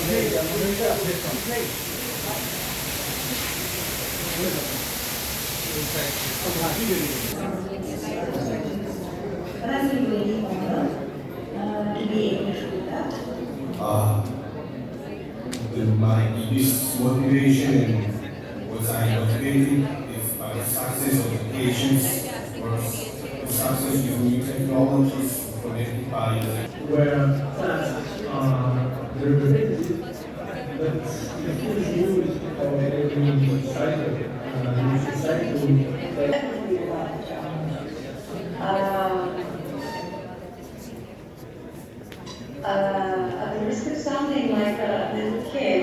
But I'm really honored to be able to do that. My biggest motivation was I was thinking if by the success of the patients or the success of new technologies connected by where tasks are repetitive, but if it is used for every cycle, it's a cycle That would be the right at the risk of sounding like a little kid,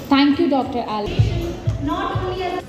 Thank you, Dr. Al. not only as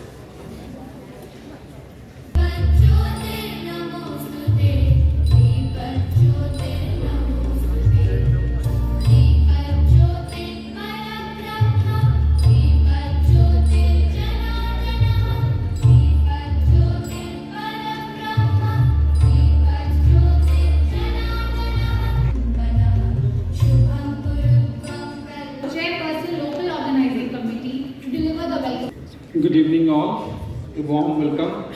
Chairperson, Local Organizing Committee, to deliver the welcome. Good evening all, a warm welcome.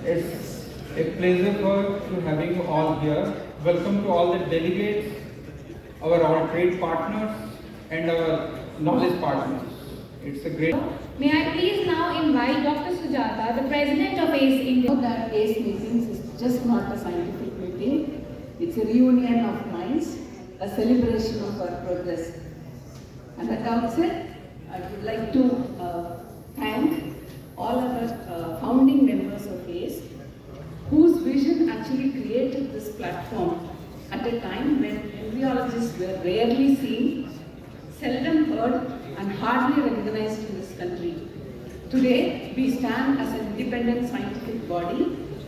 It's a pleasure to having you all here. Welcome to all the delegates, our all trade partners and our knowledge partners. It's a great... May I please now invite Dr. Sujata, the President of ACE India. That ACE meetings is just not a scientific meeting, it's a reunion of minds, a celebration of our progress. And at the outset, I would like to thank all our founding members of ACE, whose vision actually created this platform at a time when embryologists were rarely seen, seldom heard, and hardly recognized in this country. Today, we stand as an independent scientific body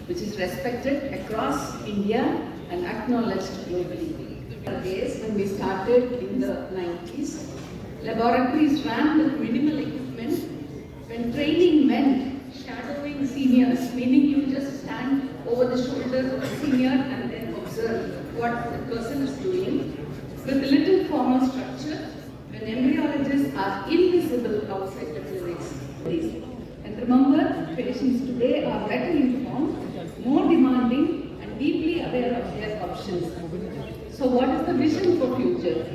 which is respected across India and acknowledged globally. Days when we started in the 90s, laboratories ran with minimal equipment. When training meant shadowing seniors, meaning you just stand over the shoulder of a senior and then observe what the person is doing, with little formal structure, when embryologists are invisible outside the clinics. And remember, patients today are better informed, more demanding, and deeply aware of their options. So what is the vision for future?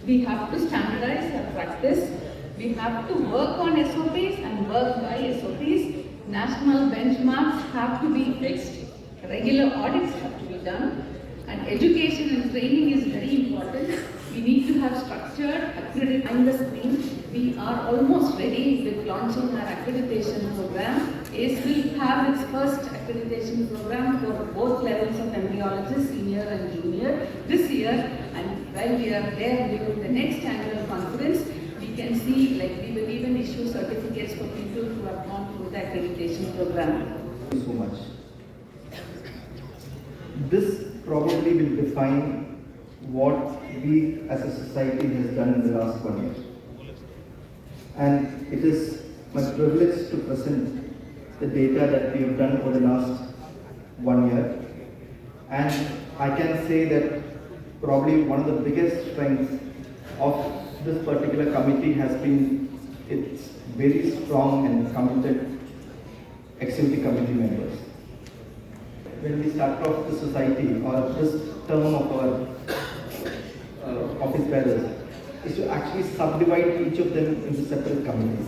We have to standardize our practice. We have to work on SOPs and work by SOPs. National benchmarks have to be fixed. Regular audits have to be done. And education and training is very important. We need to have structured accreditation on the screen. We are almost ready with launching our accreditation program. ACE will have its first accreditation program for both levels of embryologists, senior and junior, this year. And while we are there during the next annual conference, we can see, like, we will even issue certificates for people who have gone through the accreditation program. Thank you so much. This probably will define what we as a society has done in the last 1 year. And it is my privilege to present the data that we have done over the last 1 year. And I can say that probably one of the biggest strengths of this particular committee has been its very strong and committed executive committee members. When we start off the society, or this term of our office bearers, is to actually subdivide each of them into separate committees.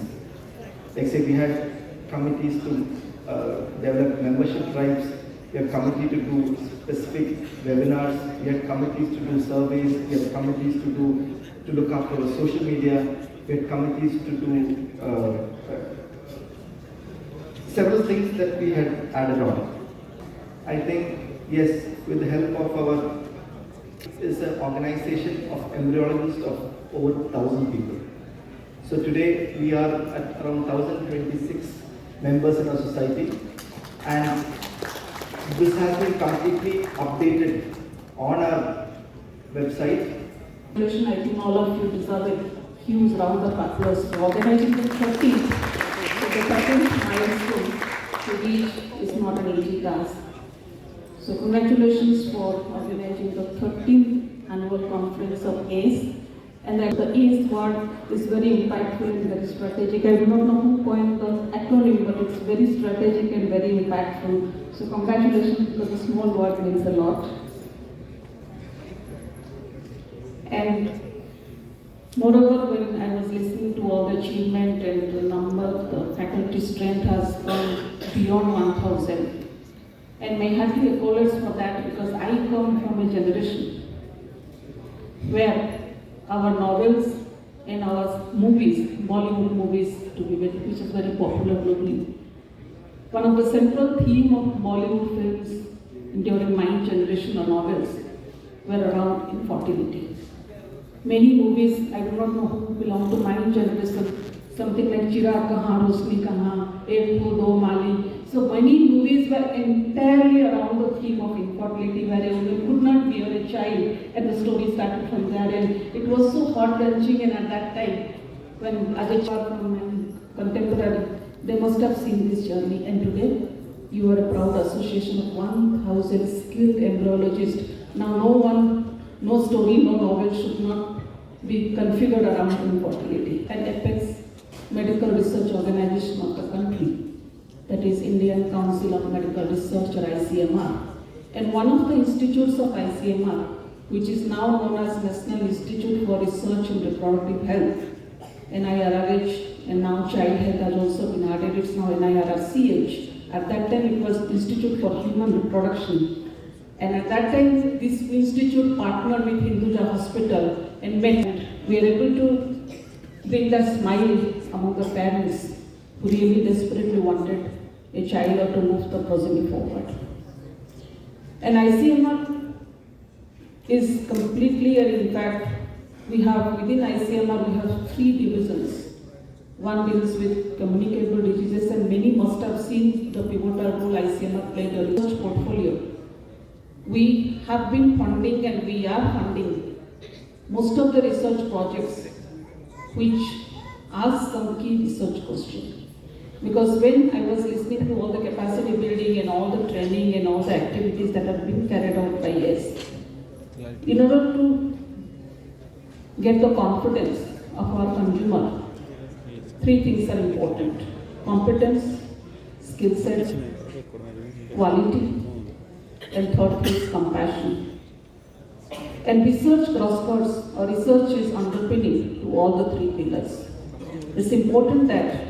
Like say we had committees to develop membership drives, we have committee to do specific webinars, we had committees to do surveys, we had committees to look after our social media, we had committees to do several things that we had added on. I think, yes, with the help of our is an organization of embryologists of over 1,000 people. So today we are at around 1,026 members in our society, and this has been completely updated on our website. I think all of you deserve a huge round of applause for organizing the 30th. So the 30th milestone to reach is not an easy task. So congratulations for organizing the 13th annual conference of ACE. And that the ACE word is very impactful and very strategic. I do not know who coined the acronym, but it's very strategic and very impactful. So congratulations, because a small word means a lot. And moreover, when I was listening to all the achievement and the number, the faculty strength has gone beyond 1,000. And my hearty accolades for that, because I come from a generation where our novels and our movies, Bollywood movies to be very, which is very popular globally. One of the central theme of Bollywood films during my generation or novels were around infertility. Many movies, I do not know who belong to my generation, something like Chirag Kahan, Rosni Kahan, Ek Do Do Mali. So many movies were entirely around the theme of infertility, where a woman could not bear a child, and the story started from there. And it was so heart-wrenching, and at that time, when Ajay Chawla from my contemporary, they must have seen this journey. And today, you are a proud association of 1,000 skilled embryologists. Now no story, no novel should not be configured around infertility. And Apex Medical Research Organization of the country, that is Indian Council of Medical Research or ICMR. And one of the institutes of ICMR, which is now known as National Institute for Research in Reproductive Health, NIRRH, and now Child Health has also been added, it's now NIRRCH. At that time it was Institute for Human Reproduction. And at that time, this institute partnered with Hinduja Hospital and we are able to bring that smile among the parents who really desperately wanted a child or to move the progeny forward. And ICMR is completely, and in fact, we have within ICMR, we have 3 divisions. One deals with communicable diseases, and many must have seen the pivotal role ICMR played in the research portfolio. We have been funding and we are funding most of the research projects which ask some key research questions. Because when I was listening to all the capacity building and all the training and all the activities that have been carried out by ACE, in order to get the confidence of our consumer, 3 things are important: competence, skill set, quality, and third thing is compassion. And research crosscuts or research is underpinning to all the 3 pillars. It's important that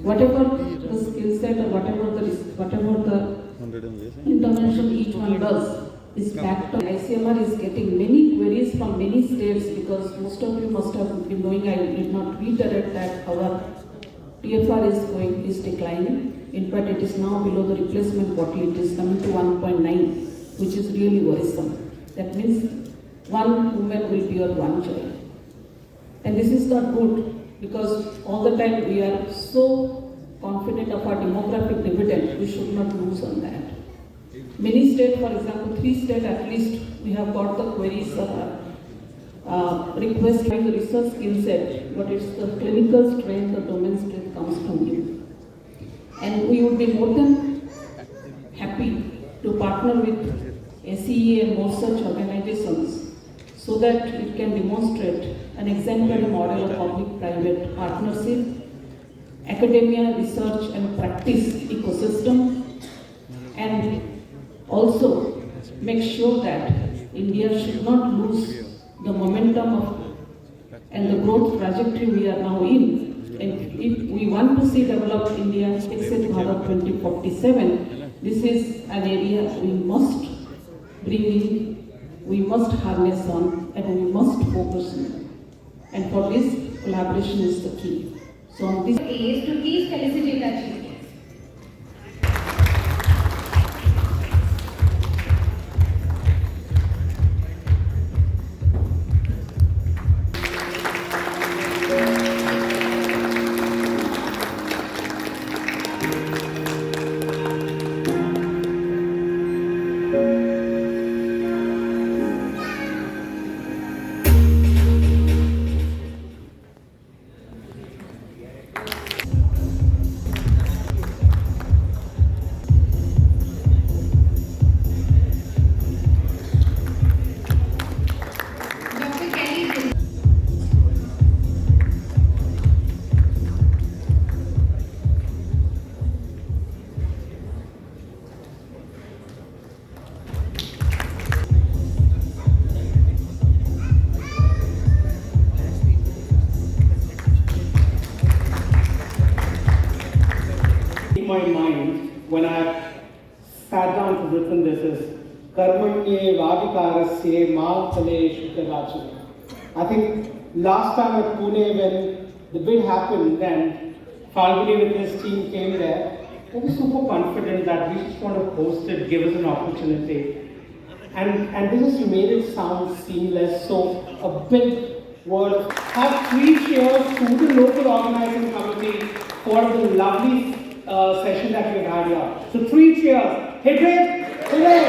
whatever the skill set or whatever the intervention each one does is backed up. ICMR is getting many queries from many states, because most of you must have been knowing, I did not reiterate that our TFR is declining. In fact, it is now below the replacement bottle. It is coming to 1.9, which is really worrisome. That means 1 woman will bear 1 child. And this is not good, because all the time we are so confident of our demographic dividend, we should not lose on that. Many states, for example, 3 states at least, we have got the queries requesting the research skill set, but it's the clinical strength, the domain strength comes from you. And we would be more than happy to partner with SCE and more such organizations so that it can demonstrate an exemplary model of public-private partnership, academia, research and practice ecosystem, and also make sure that India should not lose the momentum and the growth trajectory we are now in. And if we want to see developed India, Viksit Bharat 2047, this is an area we must bring in, we must harness on, and we must focus on. And for this, collaboration is the key. So on this ACE to please felicitate our chief guest. my mind when I sat down to written this is Karmanye Vadikarasye Mahatale Shukarachu. I think last time at Pune when the bid happened and Falguni with his team came there, they were super confident that we just want to host it, give us an opportunity. And they just made it sound seamless. So a big word of have 3 cheers to the local organizing committee for the lovely session that we've had here. So 3 cheers. Hip hip, hooray!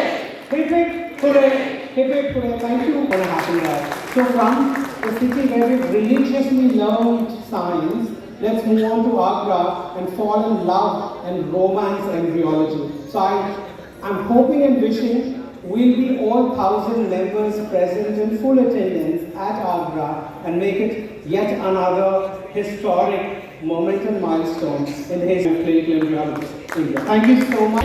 Hip hip, hooray! Hip hip, hooray! Thank you for having us. So from the city where we've religiously learned science, let's move on to Agra and fall in love and romance embryology. So I'm hoping and wishing we'll be all 1,000 members present in full attendance at Agra and make it yet another historic moment and milestone in the history of clinical embryology in India. Thank you so much.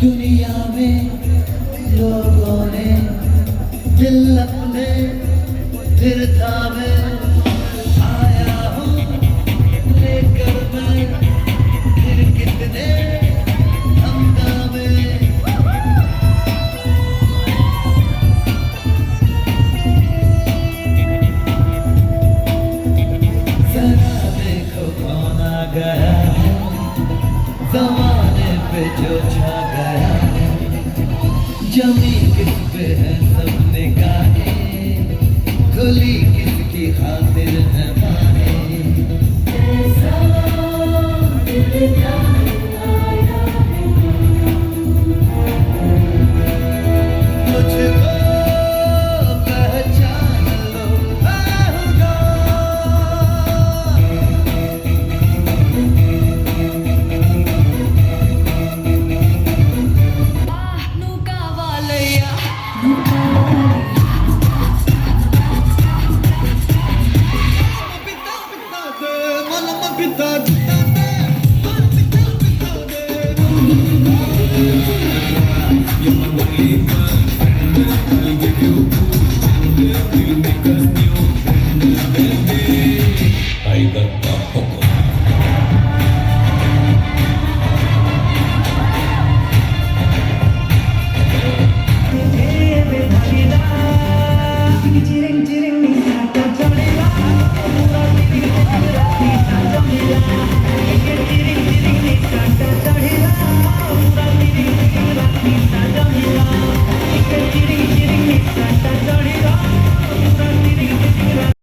दुनिया में लोगों ने दिल अपने फिर थामे आया हूँ लेकर मैं फिर कितने हंगामे जरा देखो कौन आ गया ज़माने पे जो छा गया जमी किस पे है सब निगाहें खुली किसकी खातिर